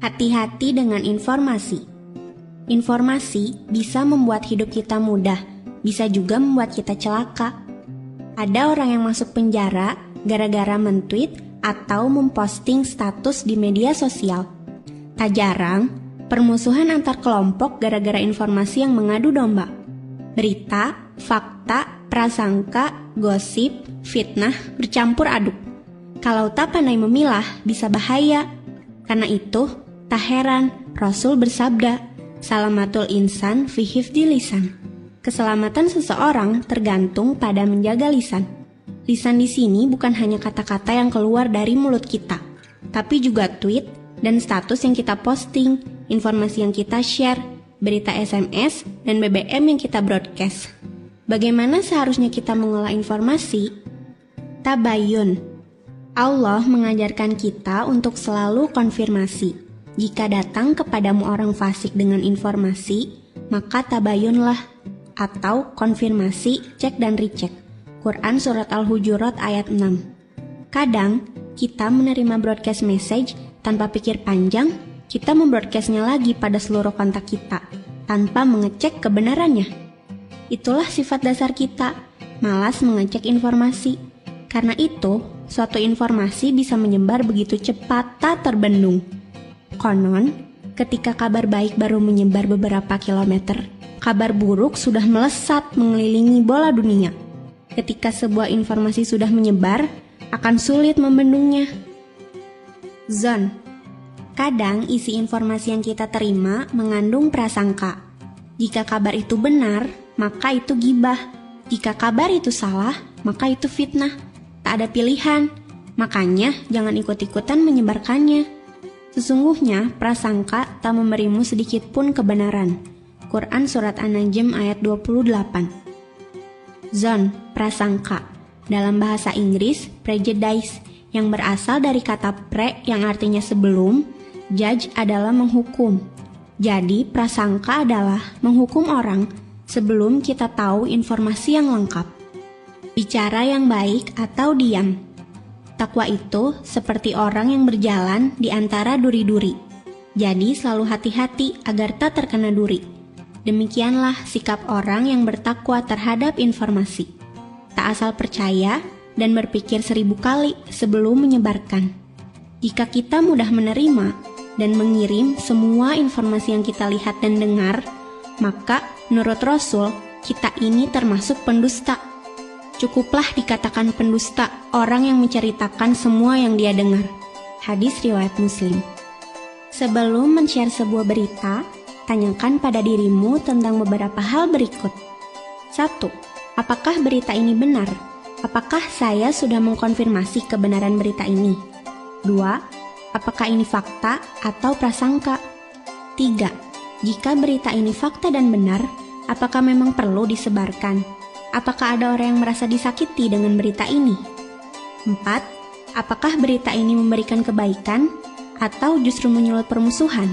Hati-hati dengan informasi. Informasi bisa membuat hidup kita mudah, bisa juga membuat kita celaka. Ada orang yang masuk penjara gara-gara mentweet atau memposting status di media sosial. Tak jarang, permusuhan antar kelompok gara-gara informasi yang mengadu domba. Berita, fakta, prasangka, gosip, fitnah bercampur aduk. Kalau tak pandai memilah, bisa bahaya. Karena itu, tak heran Rasul bersabda, "Salamatul insan fi hifdzi lisan." Keselamatan seseorang tergantung pada menjaga lisan. Lisan di sini bukan hanya kata-kata yang keluar dari mulut kita, tapi juga tweet dan status yang kita posting, informasi yang kita share, berita SMS, dan BBM yang kita broadcast. Bagaimana seharusnya kita mengolah informasi? Tabayun. Allah mengajarkan kita untuk selalu konfirmasi. Jika datang kepadamu orang fasik dengan informasi, maka tabayunlah, atau konfirmasi, cek dan recheck. Quran Surat Al-Hujurat ayat 6. Kadang, kita menerima broadcast message tanpa pikir panjang, kita membroadcastnya lagi pada seluruh kontak kita, tanpa mengecek kebenarannya. Itulah sifat dasar kita, malas mengecek informasi. Karena itu, suatu informasi bisa menyebar begitu cepat tak terbendung. Konon, ketika kabar baik baru menyebar beberapa kilometer, kabar buruk sudah melesat mengelilingi bola dunia. Ketika sebuah informasi sudah menyebar, akan sulit membendungnya. Zon. Kadang isi informasi yang kita terima mengandung prasangka. Jika kabar itu benar, maka itu gibah. Jika kabar itu salah, maka itu fitnah. Tak ada pilihan, makanya jangan ikut-ikutan menyebarkannya. Sesungguhnya prasangka tak memberimu sedikit pun kebenaran. Quran Surat An-Najm ayat 28. Zon, prasangka. Dalam bahasa Inggris, prejudice, yang berasal dari kata pre yang artinya sebelum, judge adalah menghukum. Jadi, prasangka adalah menghukum orang sebelum kita tahu informasi yang lengkap. Bicara yang baik atau diam. Takwa itu seperti orang yang berjalan di antara duri-duri. Jadi selalu hati-hati agar tak terkena duri. Demikianlah sikap orang yang bertakwa terhadap informasi. Tak asal percaya dan berpikir 1000 kali sebelum menyebarkan. Jika kita mudah menerima dan mengirim semua informasi yang kita lihat dan dengar, maka menurut Rasul, kita ini termasuk pendusta. Cukuplah dikatakan pendusta orang yang menceritakan semua yang dia dengar. Hadis riwayat Muslim. Sebelum men-share sebuah berita, tanyakan pada dirimu tentang beberapa hal berikut. 1. Apakah berita ini benar? Apakah saya sudah mengkonfirmasi kebenaran berita ini? 2. Apakah ini fakta atau prasangka? 3. Jika berita ini fakta dan benar, apakah memang perlu disebarkan? Apakah ada orang yang merasa disakiti dengan berita ini? 4. Apakah berita ini memberikan kebaikan atau justru menyulut permusuhan?